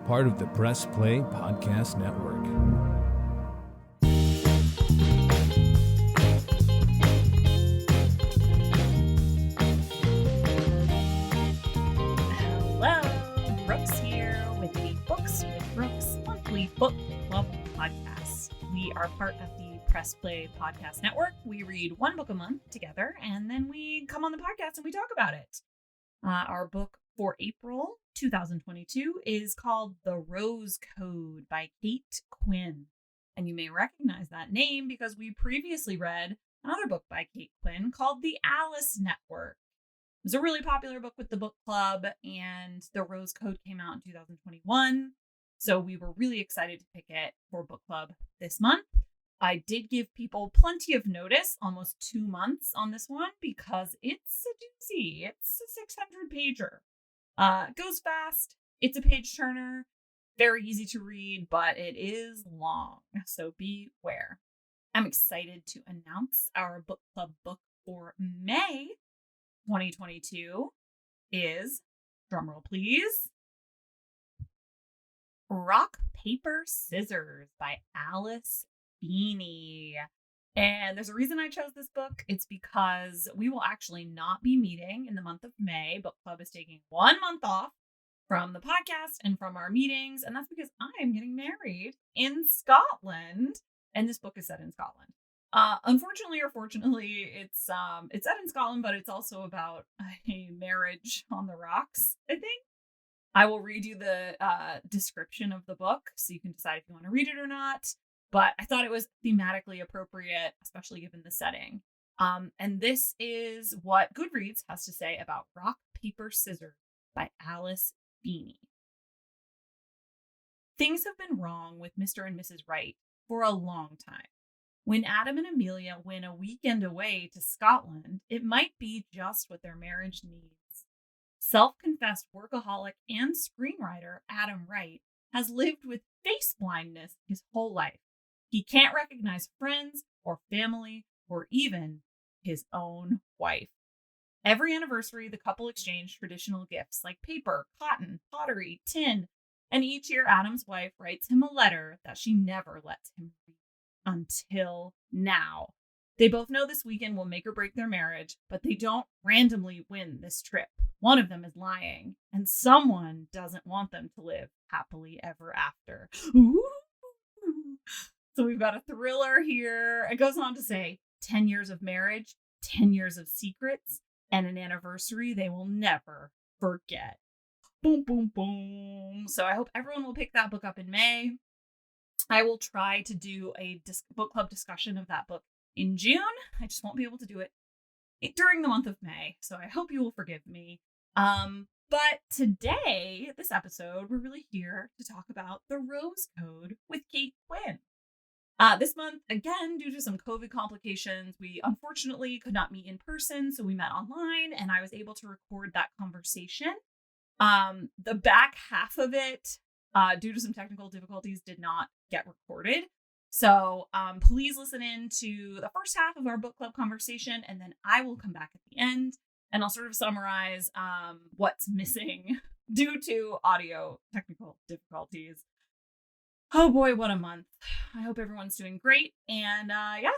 part of the Press Play Podcast Network. Hello, Brookes here with the Books with Brookes monthly book club podcast. We are part of the Press Play Podcast Network. We read one book a month together, and then we come on the podcast and we talk about it. Our book for April 2022 is called The Rose Code by Kate Quinn. And you may recognize that name because we previously read another book by Kate Quinn called The Alice Network. It was a really popular book with the book club, and The Rose Code came out in 2021. So we were really excited to pick it for book club this month. I did give people plenty of notice, almost 2 months on this one, because it's a doozy. It's a 600-pager. It goes fast. It's a page turner. Very easy to read, but it is long. So beware. I'm excited to announce our book club book for May 2022 is, drumroll please, Rock, Paper, Scissors by Alice Feeney. And there's a reason I chose this book. It's because we will actually not be meeting in the month of May. Book Club is taking 1 month off from the podcast and from our meetings. And that's because I am getting married in Scotland. And this book is set in Scotland. Unfortunately or fortunately, it's set in Scotland, but it's also about a marriage on the rocks, I think. I will read you the description of the book so you can decide if you want to read it or not. But I thought it was thematically appropriate, especially given the setting. And this is what Goodreads has to say about Rock, Paper, Scissors by Alice Feeney. Things have been wrong with Mr. and Mrs. Wright for a long time. When Adam and Amelia win a weekend away to Scotland, it might be just what their marriage needs. Self-confessed workaholic and screenwriter Adam Wright has lived with face blindness his whole life. He can't recognize friends or family or even his own wife. Every anniversary, the couple exchange traditional gifts like paper, cotton, pottery, tin, and each year Adam's wife writes him a letter that she never lets him read until now. They both know this weekend will make or break their marriage, but they don't randomly win this trip. One of them is lying, and someone doesn't want them to live happily ever after. Ooh. So we've got a thriller here. It goes on to say 10 years of marriage, 10 years of secrets, and an anniversary they will never forget. Boom, boom, boom. So I hope everyone will pick that book up in May. I will try to do a book club discussion of that book in June. I just won't be able to do it during the month of May. So I hope you will forgive me. But today, this episode, we're really here to talk about The Rose Code with Kate Quinn. This month, again, due to some COVID complications, we unfortunately could not meet in person, so we met online, and I was able to record that conversation. The back half of it, due to some technical difficulties, did not get recorded. So please listen in to the first half of our book club conversation, and then I will come back at the end, and I'll sort of summarize what's missing due to audio technical difficulties. Oh boy, what a month. I hope everyone's doing great. And yeah,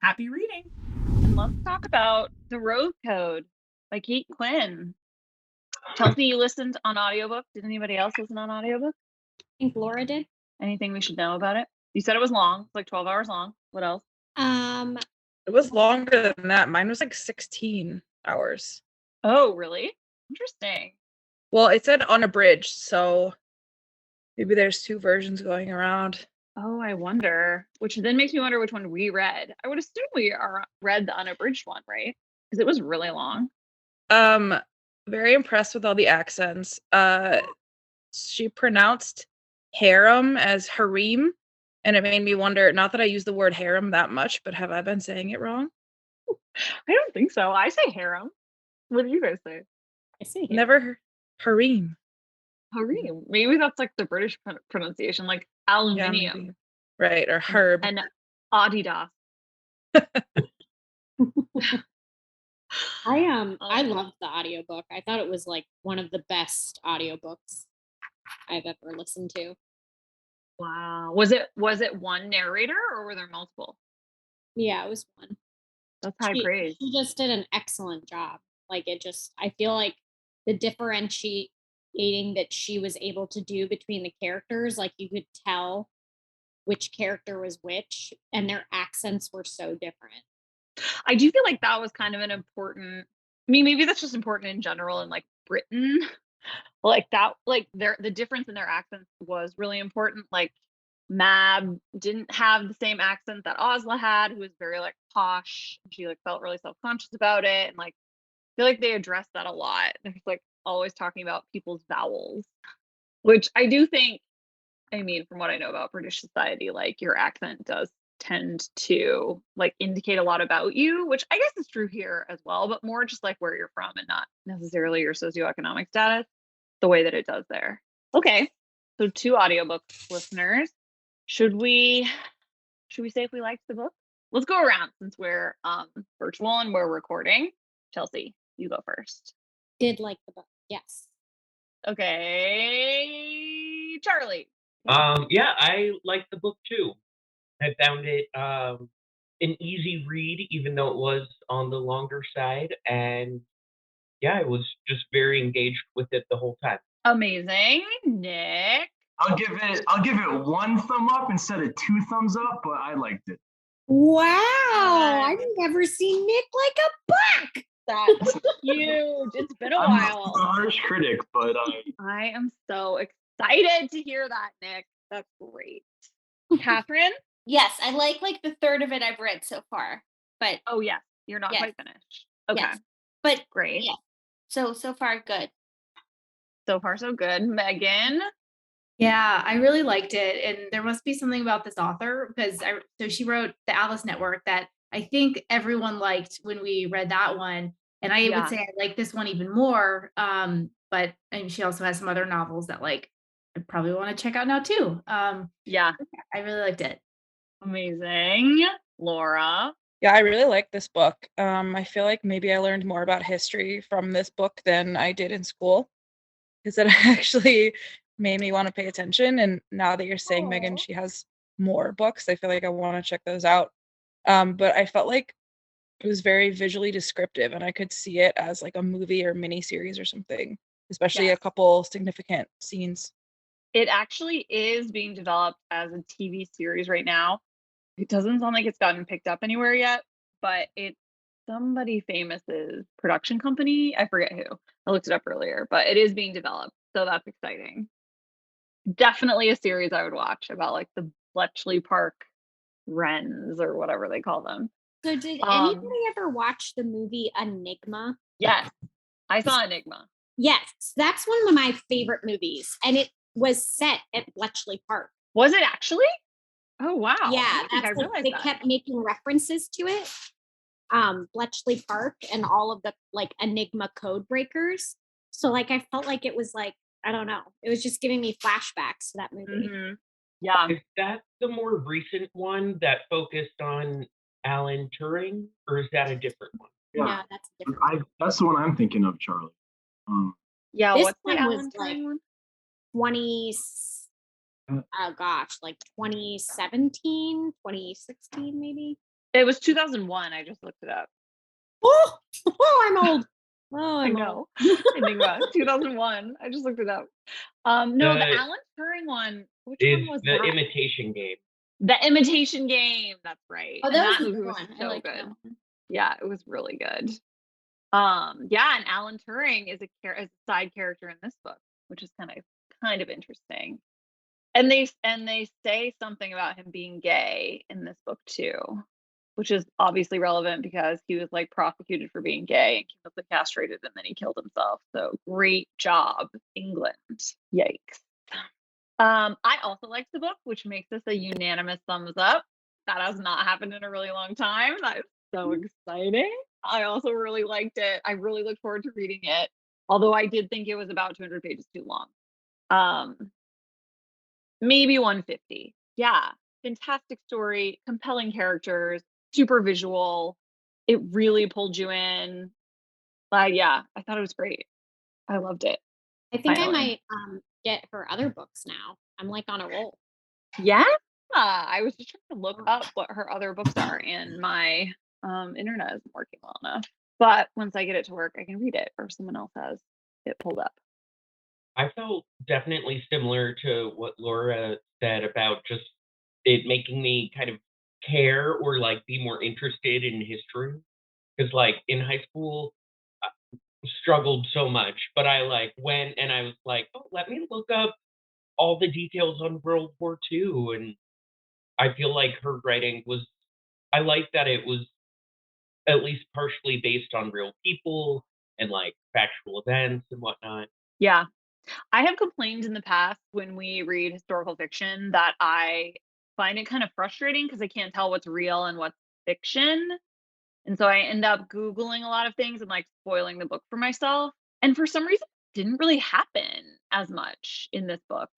happy reading. And let's talk about The Rose Code by Kate Quinn. Chelsea, you listened on audiobook. Did anybody else listen on audiobook? I think Laura did. Anything we should know about it? You said it was long. It's like 12 hours long. What else? It was longer than that. Mine was like 16 hours. Oh, really? Interesting. Well, it said unabridged, so maybe there's 2 versions going around. Oh, I wonder. Which then makes me wonder which one we read. I would assume we read the unabridged one, right? Because it was really long. Very impressed with all the accents. She pronounced harem as harem, and it made me wonder, not that I use the word harem that much, but have I been saying it wrong? I don't think so. I say harem. What do you guys say? I see. Never harem. Harem. Maybe that's like the British pronunciation, like aluminium. Yeah, right, or herb. And Adidas. I loved the audiobook. I thought it was like one of the best audiobooks I've ever listened to. Wow. Was it one narrator or were there multiple? Yeah, it was one. That's high praise. She just did an excellent job. Like I feel like the differentiating that she was able to do between the characters, like you could tell which character was which, and their accents were so different. I do feel like that was kind of an important. I mean, maybe that's just important in general in like Britain. Like that, like the difference in their accents was really important. Like Mab didn't have the same accent that Osla had, who was very like posh. She like felt really self-conscious about it, and like I feel like they addressed that a lot. There's like always talking about people's vowels, which I do think. I mean, from what I know about British society, like your accent does tend to like indicate a lot about you, which I guess is true here as well, but more just like where you're from and not necessarily your socioeconomic status, the way that it does there. Okay. So 2 audiobook listeners. Should we say if we liked the book? Let's go around since we're virtual and we're recording. Chelsea, you go first. Did like the book, yes. Okay. Charlie. Yeah, I liked the book too. I found it an easy read, even though it was on the longer side, and yeah, I was just very engaged with it the whole time. Amazing. Nick. I'll give it 1 thumb up instead of 2 thumbs up, but I liked it. Wow, I've never seen Nick like a book. That's huge. It's been a I'm while. a harsh critic, but I am so excited to hear that, Nick. That's great. Catherine? Yes, I like the third of it I've read so far. But Oh, yes. You're not Yes. quite finished. Okay. yes. But Great. yeah. So far good. So far, so good. Megan? Yeah, I really liked it, and there must be something about this author because so she wrote The Alice Network that I think everyone liked when we read that one, and I Yeah. would say I like this one even more. But and she also has some other novels that I probably want to check out now too. Yeah. I really liked it. Amazing. Laura? Yeah, I really like this book. I feel like maybe I learned more about history from this book than I did in school, because it actually made me want to pay attention. And now that you're saying, Megan, she has more books, I feel like I want to check those out. But I felt like it was very visually descriptive, and I could see it as like a movie or mini series or something, especially Yes. a couple significant scenes. It actually is being developed as a TV series right now. It doesn't sound like it's gotten picked up anywhere yet, but it's somebody famous's production company. I forget who. I looked it up earlier, but it is being developed. So that's exciting. Definitely a series I would watch about like the Bletchley Park Wrens or whatever they call them. So did Um, anybody ever watch the movie Enigma? Yes, I saw Enigma. Yes, that's one of my favorite movies, and it was set at Bletchley Park. Was it actually? Oh wow! Yeah, I don't think I that's like, realized they that. kept making references to it. Bletchley Park and all of the like Enigma code breakers. So like I felt like it was like, I don't know. It was just giving me flashbacks to that movie. Mhm. Yeah. Is that the more recent one that focused on Alan Turing, or is that a different one? No, yeah, that's a different. that's the one I'm thinking of, Charlie. Yeah. This What's the one was Alan like Turing one? 20 oh gosh, like 2017, 2016 maybe. It was 2001. I just looked it up. Oh, I'm old. Oh, I I'm know. old. Enigma 2001. I just looked it up. No, the The- Alan Turing one. Which Is one was the that? Imitation Game. The Imitation Game. That's right. Oh, And that was a movie good was one. I so liked good. that one. Yeah, it was really good. Yeah, and Alan Turing is a side character in this book, which is kind of interesting. And they say something about him being gay in this book too, which is obviously relevant because he was like prosecuted for being gay and chemically castrated, and then he killed himself. So great job, England. Yikes. I also liked the book, which makes this a unanimous thumbs up. That has not happened in a really long time. That is so exciting. I also really liked it. I really look forward to reading it, although I did think it was about 200 pages too long. Maybe 150. Yeah, fantastic story, compelling characters, super visual. It really pulled you in. Yeah, I thought it was great. I loved it. I think I Finally. might get her other books now. I'm like on a roll. Yeah. I was just trying to look up what her other books are, and my internet isn't working well enough. But once I get it to work, I can read it, or someone else has it pulled up. I felt definitely similar to what Laura said about just it making me kind of care or like be more interested in history. Because like in high school, I struggled so much, but I like went and I was like, oh, let me look up all the details on World War II. And I feel like her writing was, I like that it was at least partially based on real people and like factual events and whatnot. Yeah. I have complained in the past when we read historical fiction that I find it kind of frustrating because I can't tell what's real and what's fiction. And so I end up Googling a lot of things and like spoiling the book for myself. And for some reason, it didn't really happen as much in this book.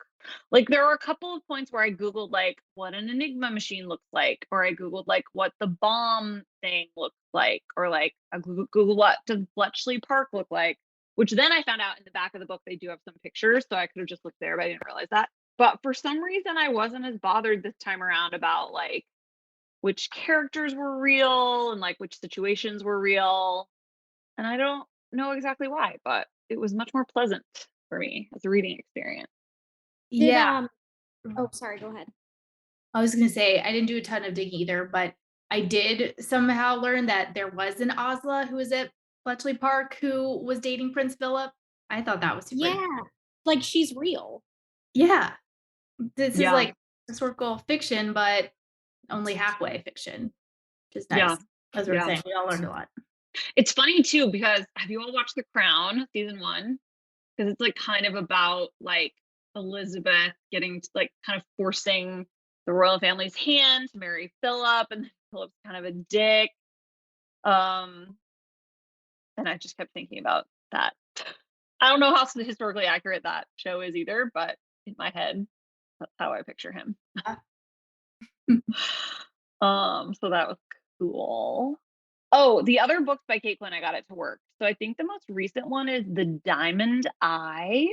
Like there were a couple of points where I Googled like what an Enigma machine looks like, or I Googled like what the bomb thing looks like, or like I Googled what does Bletchley Park look like, which then I found out in the back of the book they do have some pictures. So I could have just looked there, but I didn't realize that. But for some reason, I wasn't as bothered this time around about like which characters were real and like which situations were real. And I don't know exactly why, but it was much more pleasant for me as a reading experience. Did Yeah. oh sorry, go ahead. I was gonna say I didn't do a ton of digging either, but I did somehow learn that there was an Osla who was at Bletchley Park who was dating Prince Philip. I thought that was super. Yeah. Like she's real. Yeah. This is Yeah. like historical fiction, but only halfway fiction, which is nice. Yeah. As we're Yeah. saying, we all learned a lot. It's funny too, because have you all watched The Crown season 1? Because it's like kind of about like Elizabeth getting to, like kind of forcing the royal family's hand to marry Philip, and then Philip's kind of a dick. And I just kept thinking about that. I don't know how historically accurate that show is either, but in my head, that's how I picture him. So that was cool. Oh, the other books by Kate Quinn, I got it to work. So I think the most recent one is The Diamond Eye,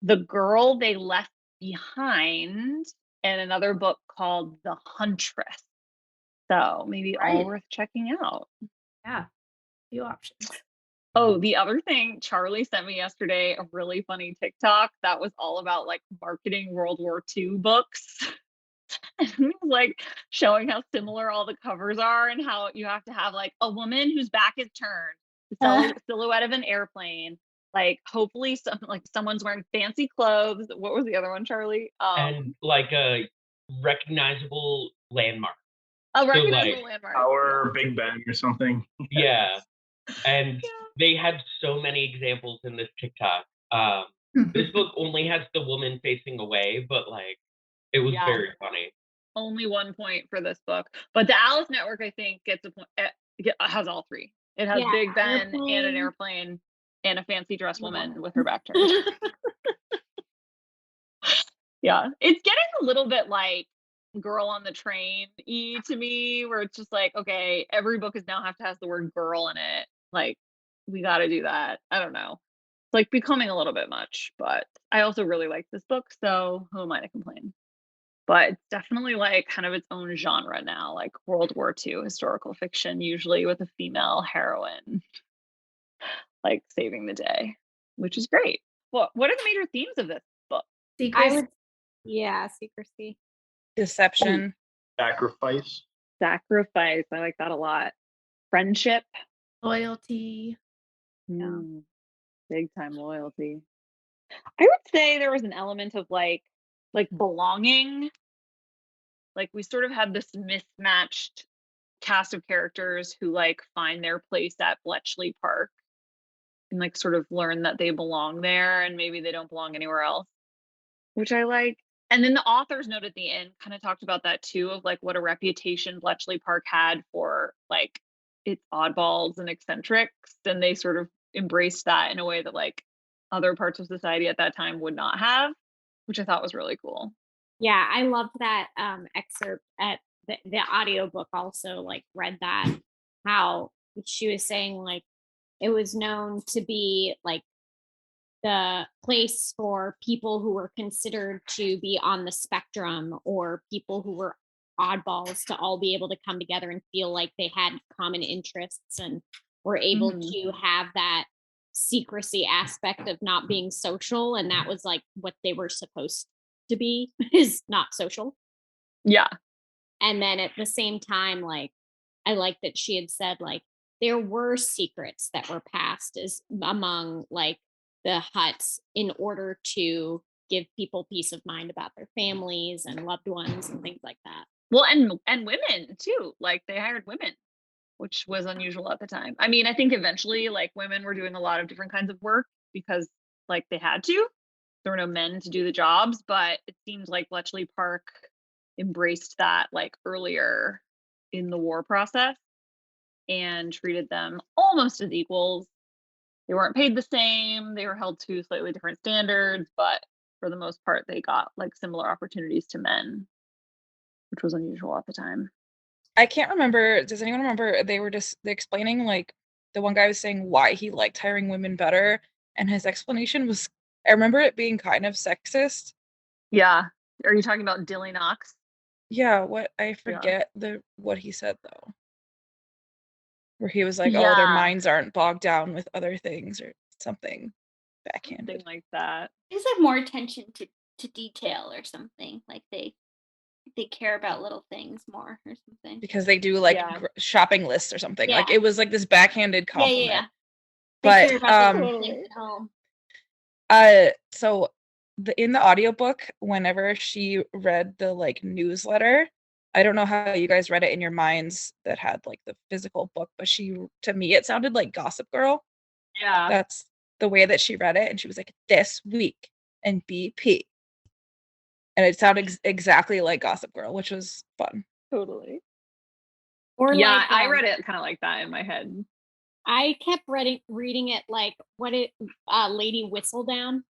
The Girl They Left Behind, and another book called The Huntress. So maybe all Right. worth checking out. Yeah. Few options. Oh, the other thing, Charlie sent me yesterday a really funny TikTok that was all about like marketing World War II books. And it was like showing how similar all the covers are and how you have to have like a woman whose back is turned, the silhouette of an airplane, like hopefully someone's wearing fancy clothes. What was the other one, Charlie? And like a recognizable landmark. A So recognizable like, landmark. Our Big Ben or something. yeah. And they had so many examples in this TikTok. This book only has the woman facing away, but like it was Yeah. very funny. Only 1 point for this book, but the Alice Network, I think, gets a point. It has all three. It has Yeah, Big Ben and an airplane. airplane and a fancy dress woman with her back turned. Yeah, it's getting a little bit like Girl on the Train to me, where it's just like, okay, every book is now have to have the word girl in it. Like, we got to do that. I don't know. It's like becoming a little bit much, but I also really like this book, so who am I to complain? But it's definitely like kind of its own genre now, like World War II historical fiction, usually with a female heroine, like saving the day, which is great. What are the major themes of this book? Secrets. Yeah, secrecy. Deception. Sacrifice. Sacrifice. I like that a lot. Friendship. Loyalty. Big time loyalty. I would say there was an element of like belonging. Like we sort of had this mismatched cast of characters who like find their place at Bletchley Park and like sort of learn that they belong there and maybe they don't belong anywhere else, which I like. And then the author's note at the end kind of talked about that too, of like what a reputation Bletchley Park had for like its oddballs and eccentrics, and they sort of embraced that in a way that like other parts of society at that time would not have, which I thought was really cool. Yeah, I loved that excerpt at the audiobook also, like read that, how she was saying like it was known to be like the place for people who were considered to be on the spectrum or people who were oddballs to all be able to come together and feel like they had common interests and were able to have that secrecy aspect of not being social, and that was like what they were supposed to be, is not social. Yeah. And then at the same time, like, I like that she had said like there were secrets that were passed as among like the huts in order to give people peace of mind about their families and loved ones and things like that. Well, and women too. Like they hired women, which was unusual at the time. I mean, I think eventually like women were doing a lot of different kinds of work because like they had to. There were no men to do the jobs, but it seemed like Bletchley Park embraced that like earlier in the war process and treated them almost as equals. They weren't paid the same. They were held to slightly different standards, but for the most part, they got like similar opportunities to men, which was unusual at the time. I can't remember. Does anyone remember? They were just explaining, like, the one guy was saying why he liked hiring women better, and his explanation was, I remember it being kind of sexist. Yeah. Are you talking about Dilly Knox? Yeah, I forget what he said though. Where he was like, oh, their minds aren't bogged down with other things or something backhanded. Something like that. There's like more attention to detail or something. Like they care about little things more or something. Because they do like shopping lists or something. Yeah. Like it was like this backhanded compliment. Yeah. But care about the things at home. So in the audiobook, whenever she read the like newsletter, I don't know how you guys read it in your minds that had like the physical book, but to me it sounded like Gossip Girl. Yeah. That's the way that she read it, and she was like, this week in BP. And it sounded exactly like Gossip Girl, which was fun. Totally. Or yeah, like, I read it kind of like that in my head. I kept reading it like Lady Whistledown.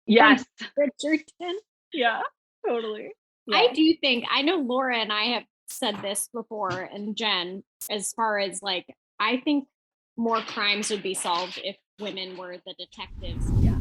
Yes. Bridgerton. Yeah, totally. Yeah. I do think, I know Laura and I have said this before, and Jen, as far as like, I think more crimes would be solved if women were the detectives. Yeah.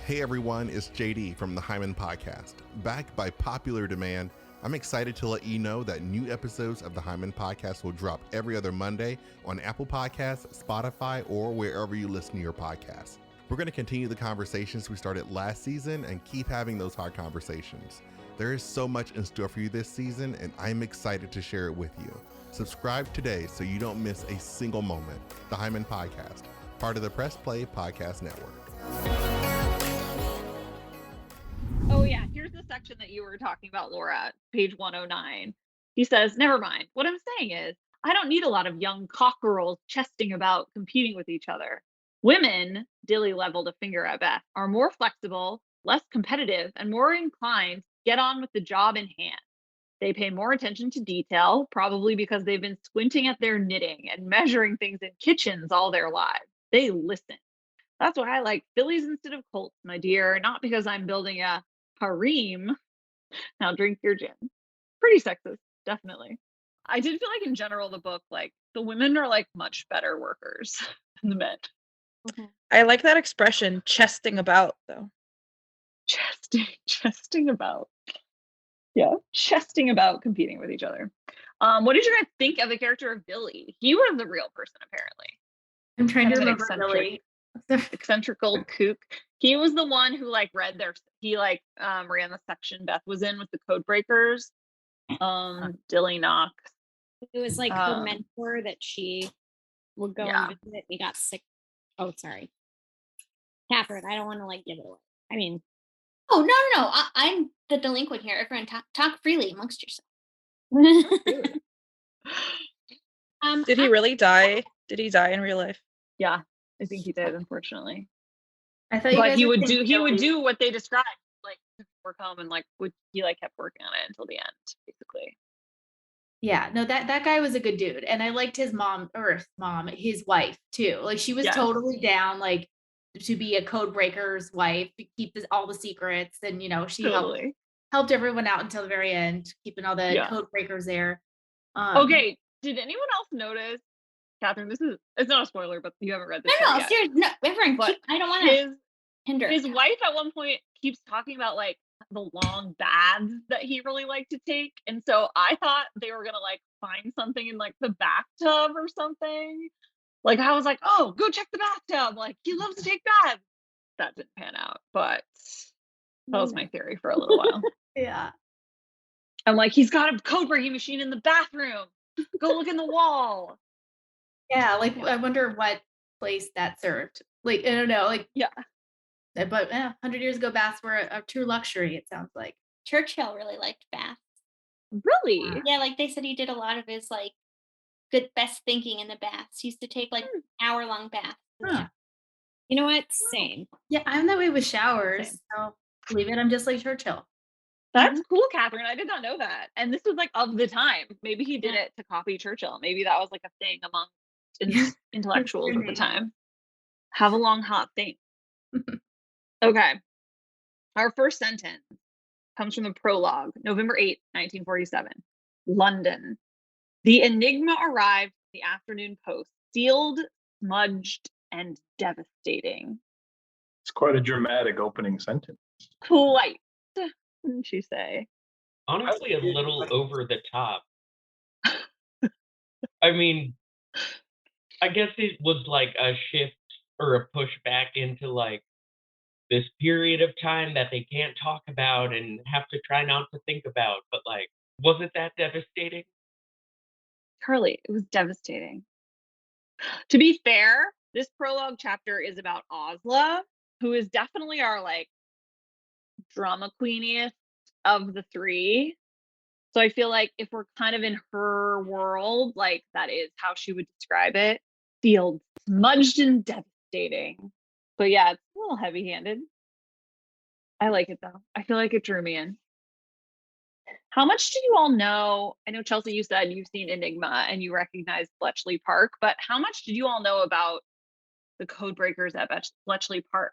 Hey everyone, it's JD from the Hyman Podcast. Backed by popular demand, I'm excited to let you know that new episodes of the Hyman Podcast will drop every other Monday on Apple Podcasts, Spotify, or wherever you listen to your podcasts. We're going to continue the conversations we started last season and keep having those hard conversations. There is so much in store for you this season, and I'm excited to share it with you. Subscribe today so you don't miss a single moment. The Hyman Podcast, part of the Press Play Podcast Network. Oh yeah, here's the section that you were talking about, Laura, page 109. He says, never mind. What I'm saying is, I don't need a lot of young cockerels chesting about competing with each other. Women, Dilly leveled a finger at Beth, are more flexible, less competitive, and more inclined to get on with the job in hand. They pay more attention to detail, probably because they've been squinting at their knitting and measuring things in kitchens all their lives. They listen. That's why I like fillies instead of colts, my dear, not because I'm building a harem. Now drink your gin. Pretty sexist, definitely. I did feel like in general, the book, like the women are like much better workers than the men. Mm-hmm. I like that expression, chesting about, though. Chesting about. Yeah, chesting about competing with each other. What did you guys think of the character of Billy? He was the real person, apparently. I'm trying to Kind of remember Billy. Eccentric old kook. He was the one who like ran the section Beth was in with the code breakers. Dilly Knox. It was like her mentor that she would go and visit. He got sick. Oh, sorry, Catherine. I don't want to like give it away. I mean, oh no. I'm the delinquent here. Everyone talk freely amongst yourself. Did he really die? Did he die in real life? Yeah, I think he did, unfortunately. I thought but he would do what they described, like work home and like he like kept working on it until the end, basically. Yeah, no, that guy was a good dude, and I liked his his wife too. Like she was totally down, like to be a code breaker's wife, to keep all the secrets, and she helped everyone out until the very end, keeping all the code breakers there. Okay, did anyone else notice Catherine, it's not a spoiler, but you haven't read this No, yet. seriously, no, everyone, But I don't want to hinder. His wife at one point keeps talking about like the long baths that he really liked to take. And so I thought they were gonna like find something in like the bathtub or something. Like I was like, oh, go check the bathtub. Like he loves to take baths. That didn't pan out, but that was my theory for a little while. Yeah. I'm like, he's got a code breaking machine in the bathroom. Go look in the wall. Yeah, like I wonder what place that served. Like I don't know, like Yeah. But 100 years ago, baths were a true luxury. It sounds like. Churchill really liked baths. Really? Yeah, like they said he did a lot of his like good best thinking in the baths. He used to take like hour-long baths. Huh. You know what? Same. Yeah, I'm that way with showers. Same. So believe it, I'm just like Churchill. That's cool, Catherine. I did not know that. And this was like of the time. Maybe he did it to copy Churchill. Maybe that was like a thing among intellectuals at the time. Have a long hot thing. Okay. Our first sentence comes from the prologue, November 8th, 1947. London. The enigma arrived in the afternoon post, sealed, smudged, and devastating. It's quite a dramatic opening sentence. Quite, wouldn't you say? Honestly, a little over the top. I mean, I guess it was like a shift or a push back into like this period of time that they can't talk about and have to try not to think about. But like, was it that devastating? Carly, it was devastating. To be fair, this prologue chapter is about Osla, who is definitely our like drama queeniest of the three. So I feel like if we're kind of in her world, like that is how she would describe it. Sealed, smudged, and devastating. But yeah, it's a little heavy-handed. I like it though. I feel like it drew me in. How much do you all know? I know, Chelsea, you said you've seen Enigma and you recognize Bletchley Park, but how much did you all know about the code breakers at Bletchley Park?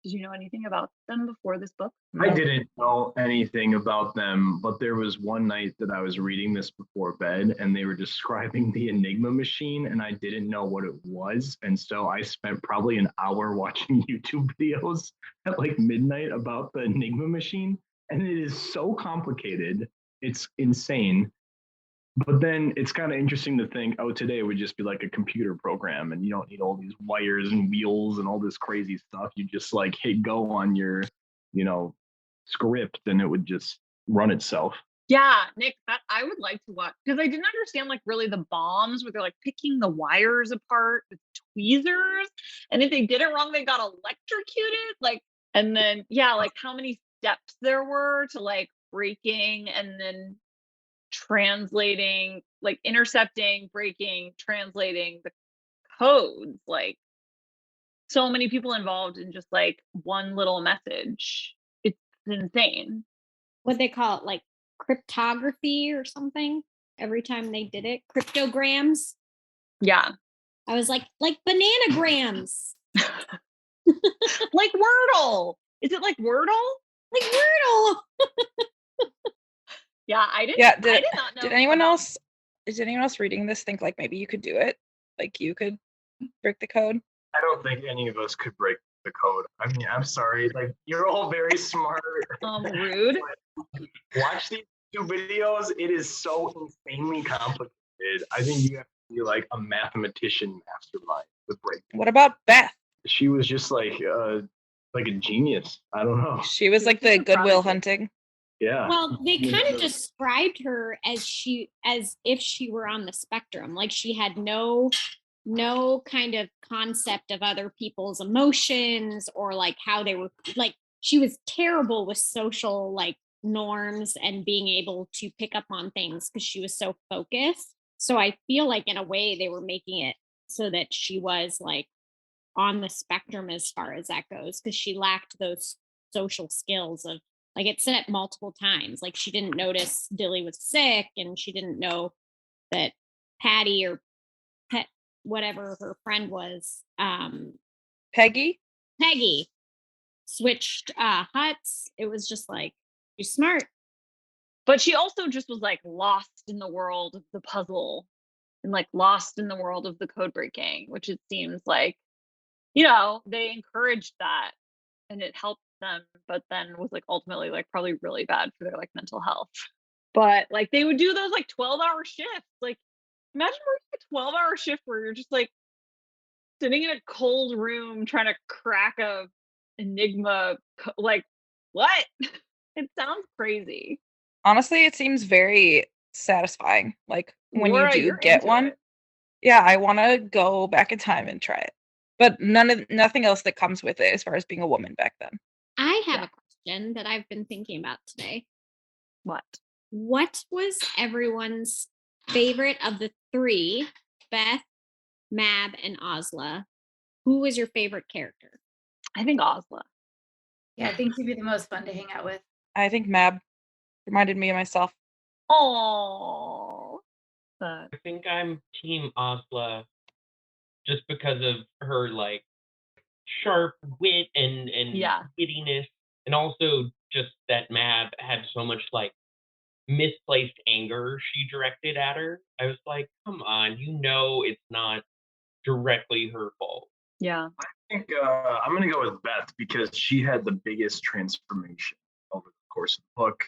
Did you know anything about them before this book? I didn't know anything about them, but there was one night that I was reading this before bed and they were describing the Enigma machine and I didn't know what it was. And so I spent probably an hour watching YouTube videos at like midnight about the Enigma machine. And it is so complicated. It's insane. But then it's kind of interesting to think, oh, today would just be like a computer program and you don't need all these wires and wheels and all this crazy stuff. You just like hit go on your, script and it would just run itself. Yeah, Nick, that I would like to watch because I didn't understand like really the bombs where they're like picking the wires apart with tweezers. And if they did it wrong, they got electrocuted. Like, and then, yeah, like how many steps there were to like breaking and then translating, like intercepting, breaking, translating the codes, like so many people involved in just like one little message. It's insane. What they call it, like cryptography or something. Every time they did it, cryptograms. Yeah. I was like bananagrams. Like Wordle. Is it like Wordle? Like Wordle. Yeah, I didn't. Yeah, I did not know. Did anyone else reading this think like maybe you could do it? Like you could break the code? I don't think any of us could break the code. I mean, I'm sorry. Like, you're all very smart. Rude. Watch these two videos. It is so insanely complicated. I think you have to be like a mathematician mastermind to break. What about Beth? She was just like a genius. I don't know. She was like the Goodwill Hunting. Yeah. Well, they kind of described her as if she were on the spectrum. Like she had no kind of concept of other people's emotions or like how they were, like she was terrible with social like norms and being able to pick up on things because she was so focused. So I feel like in a way they were making it so that she was like on the spectrum as far as that goes, because she lacked those social skills of, like it said multiple times, like she didn't notice Dilly was sick and she didn't know that Patty or Pet, whatever her friend was, Peggy switched huts. It was just like, you're smart. But she also just was like lost in the world of the puzzle and like lost in the world of the code breaking, which it seems like, you know, they encouraged that and it helped them, but then was like ultimately like probably really bad for their like mental health. But like they would do those like 12-hour shifts. Like imagine working a 12-hour shift where you're just like sitting in a cold room trying to crack a enigma. Like what? It sounds crazy. Honestly, it seems very satisfying. Like when you Laura, do you're get into one. it. Yeah, I want to go back in time and try it. But nothing else that comes with it as far as being a woman back then. I have Yeah. a question that I've been thinking about today. What? What was everyone's favorite of the three, Beth, Mab, and Osla? Who was your favorite character? I think Osla. Yeah, I think he'd be the most fun to hang out with. I think Mab reminded me of myself. Oh, I think I'm Team Osla just because of her like sharp wit and Yeah. wittiness, and also just that Mab had so much like misplaced anger she directed at her. I was like, come on, you know it's not directly her fault. Yeah. I think I'm going to go with Beth because she had the biggest transformation over the course of the book.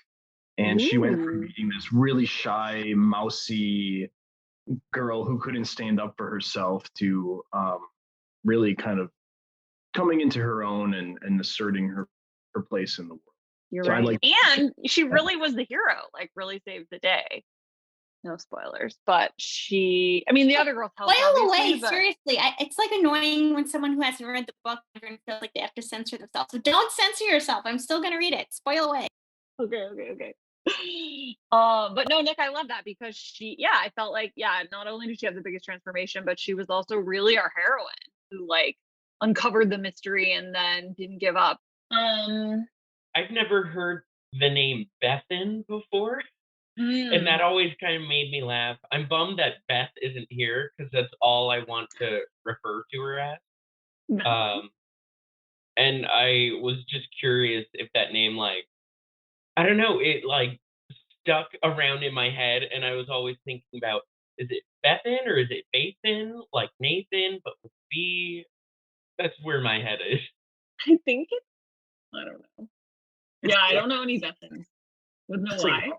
And she went from Ooh. being this really shy, mousy girl who couldn't stand up for herself to really kind of coming into her own and asserting her place in the world. You're So I right. like- And she really was the hero, like really saved the day. No spoilers, but she, I mean, the other girls helped. Spoil obviously, away, but- seriously. It's like annoying when someone who hasn't read the book feels like they have to censor themselves. So don't censor yourself. I'm still gonna read it. Spoil away. Okay. But no, Nick, I love that because she, yeah, I felt like, yeah, not only did she have the biggest transformation, but she was also really our heroine who like uncovered the mystery and then didn't give up. I've never heard the name Bethan before, and that always kind of made me laugh. I'm bummed that Beth isn't here because that's all I want to refer to her as. And I was just curious if that name, like, I don't know, it like stuck around in my head, and I was always thinking about, is it Bethan or is it Bathan, like Nathan, but with B? That's where my head is. I think it's, I don't know. It's Yeah, I like- don't know any Bethans with no It's Y.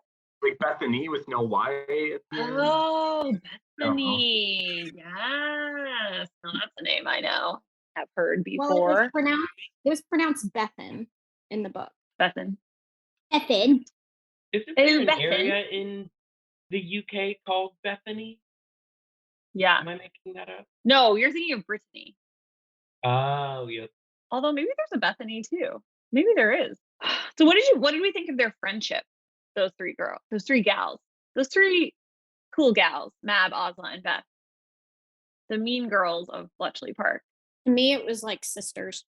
like Bethany with no Y at the end. Oh, Bethany. Yes. Now that's a name I know. Have heard Well, before. it was pronounced Bethan in the book. Bethan. Bethan. Isn't It there is an Bethan. area in the UK called Bethany? Yeah. Am I making that up? No, you're thinking of Brittany. Oh, yes. Although maybe there's a Bethany too. Maybe there is. So what did we think of their friendship? Those three gals, those three cool gals, Mab, Osla, and Beth. The mean girls of Bletchley Park. To me, it was like sisters.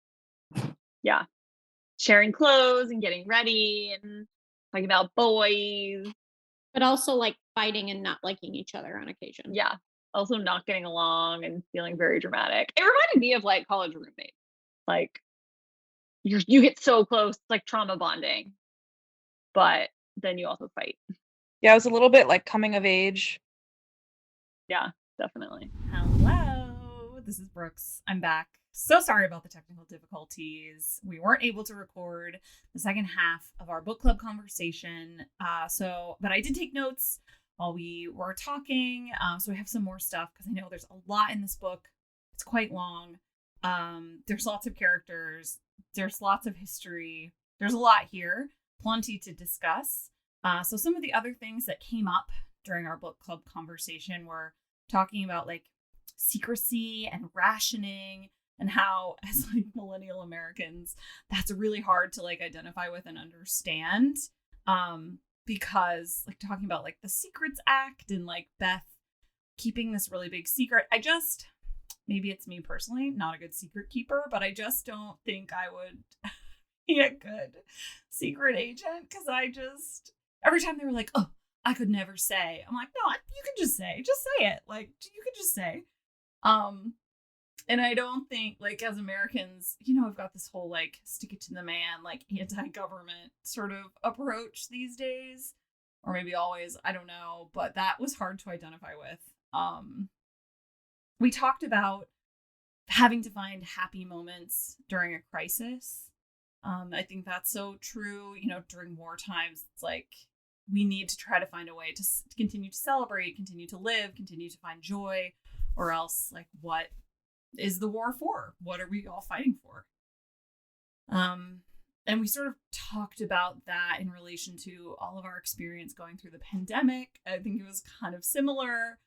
Yeah. Sharing clothes and getting ready and talking about boys. But also like fighting and not liking each other on occasion. Yeah. Also not getting along and feeling very dramatic. It reminded me of like college roommates. Like you get so close, like trauma bonding. But then you also fight. Yeah, it was a little bit like coming of age. Yeah, definitely. Hello, this is Brookes. I'm back. So sorry about the technical difficulties. We weren't able to record the second half of our book club conversation. But I did take notes while we were talking. So I have some more stuff because I know there's a lot in this book. It's quite long. There's lots of characters. There's lots of history. There's a lot here. Plenty to discuss. So some of the other things that came up during our book club conversation were talking about like secrecy and rationing and how as like millennial Americans, that's really hard to like identify with and understand. Because like talking about like the Secrets Act and like Beth keeping this really big secret. Maybe it's me personally, not a good secret keeper, but I just don't think I would be a good secret agent because every time they were like, oh, I could never say. I'm like, no, you can just say it. Like, you could just say. And I don't think, like, as Americans, we've got this whole, like, stick it to the man, like, anti-government sort of approach these days. Or maybe always, I don't know. But that was hard to identify with. We talked about having to find happy moments during a crisis. I think that's so true. During war times, it's like we need to try to find a way to continue to celebrate, continue to live, continue to find joy, or else, like, what is the war for? What are we all fighting for? And we sort of talked about that in relation to all of our experience going through the pandemic. I think it was kind of similar.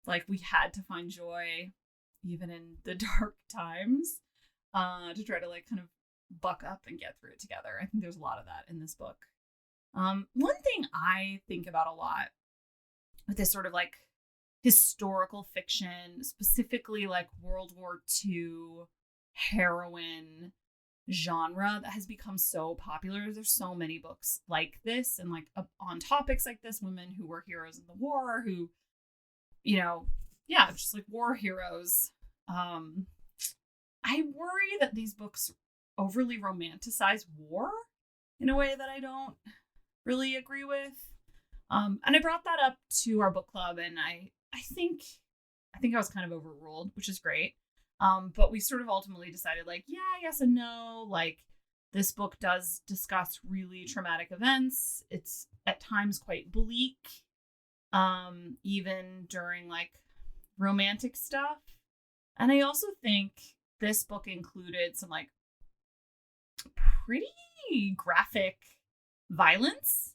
Like, we had to find joy even in the dark times, to try to, like, kind of buck up and get through it together. I think there's a lot of that in this book. One thing I think about a lot with this sort of, like, historical fiction, specifically like World War II heroine genre that has become so popular. There's so many books like this and like on topics like this, women who were heroes in the war, who, just like war heroes. I worry that these books overly romanticize war in a way that I don't really agree with. And I brought that up to our book club, and I think I was kind of overruled, which is great. But we sort of ultimately decided, like, yeah, yes and no. Like, this book does discuss really traumatic events. It's at times quite bleak, even during, like, romantic stuff. And I also think this book included some, like, pretty graphic violence,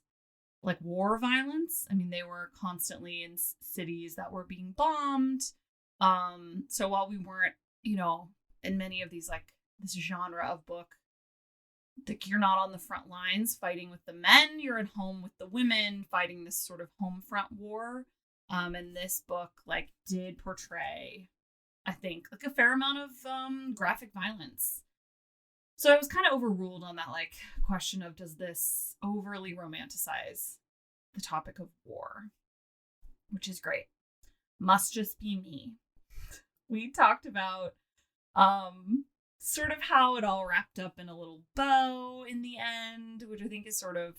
like war violence. I mean, they were constantly in cities that were being bombed. So while we weren't, in many of these, like, this genre of book, like, you're not on the front lines fighting with the men, you're at home with the women fighting this sort of home front war. And this book, like, did portray, I think, like, a fair amount of graphic violence. So I was kind of overruled on that, like, question of, does this overly romanticize the topic of war? Which is great. Must just be me. We talked about sort of how it all wrapped up in a little bow in the end, which I think is sort of,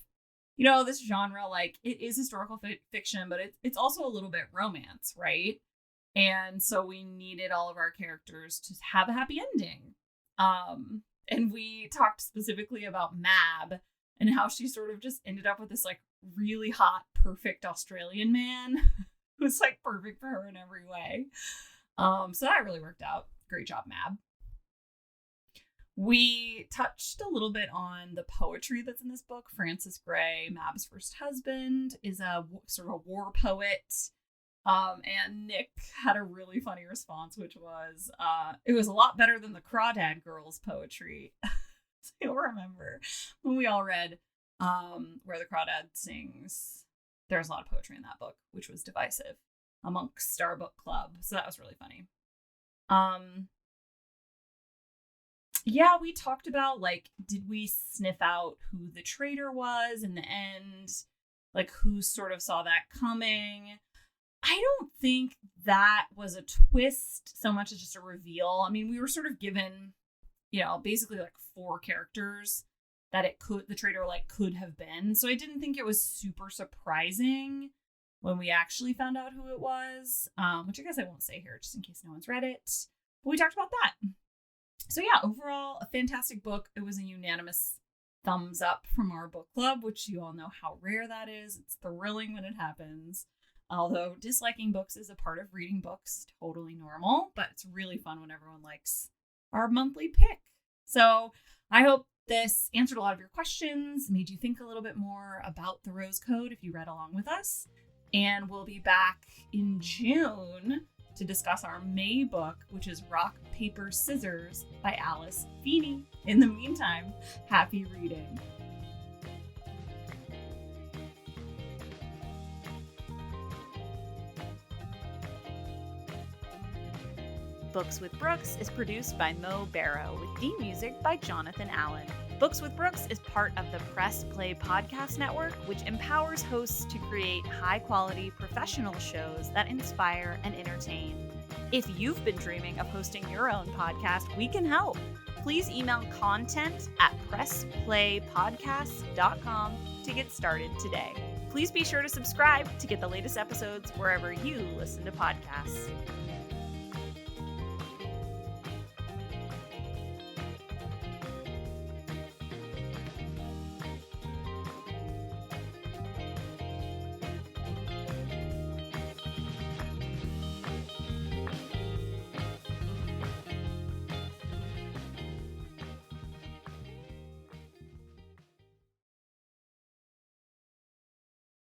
this genre, like, it is historical fiction, but it's also a little bit romance, right? And so we needed all of our characters to have a happy ending. And we talked specifically about Mab and how she sort of just ended up with this, like, really hot, perfect Australian man who's, like, perfect for her in every way. So that really worked out. Great job, Mab. We touched a little bit on the poetry that's in this book. Francis Gray, Mab's first husband, is a sort of a war poet. And Nick had a really funny response, which was, it was a lot better than the Crawdad Girls poetry. So you'll remember when we all read where the Crawdad sings. There's a lot of poetry in that book, which was divisive amongst our book club. So that was really funny. Yeah, we talked about, like, did we sniff out who the traitor was in the end? Like, who sort of saw that coming? I don't think that was a twist so much as just a reveal. I mean, we were sort of given, basically like 4 characters that the traitor, like, could have been. So I didn't think it was super surprising when we actually found out who it was, which I guess I won't say here just in case no one's read it. But we talked about that. So yeah, overall, a fantastic book. It was a unanimous thumbs up from our book club, which you all know how rare that is. It's thrilling when it happens. Although disliking books is a part of reading books, totally normal, but it's really fun when everyone likes our monthly pick. So I hope this answered a lot of your questions, made you think a little bit more about the Rose Code if you read along with us. And we'll be back in June to discuss our May book, which is Rock, Paper, Scissors by Alice Feeney. In the meantime, happy reading. Books with Brookes is produced by Mo Barrow with theme music by Jonathan Allen. Books with Brookes is part of the Press Play Podcast Network, which empowers hosts to create high-quality professional shows that inspire and entertain. If you've been dreaming of hosting your own podcast, we can help. Please email content@pressplaypodcast.com to get started today. Please be sure to subscribe to get the latest episodes wherever you listen to podcasts.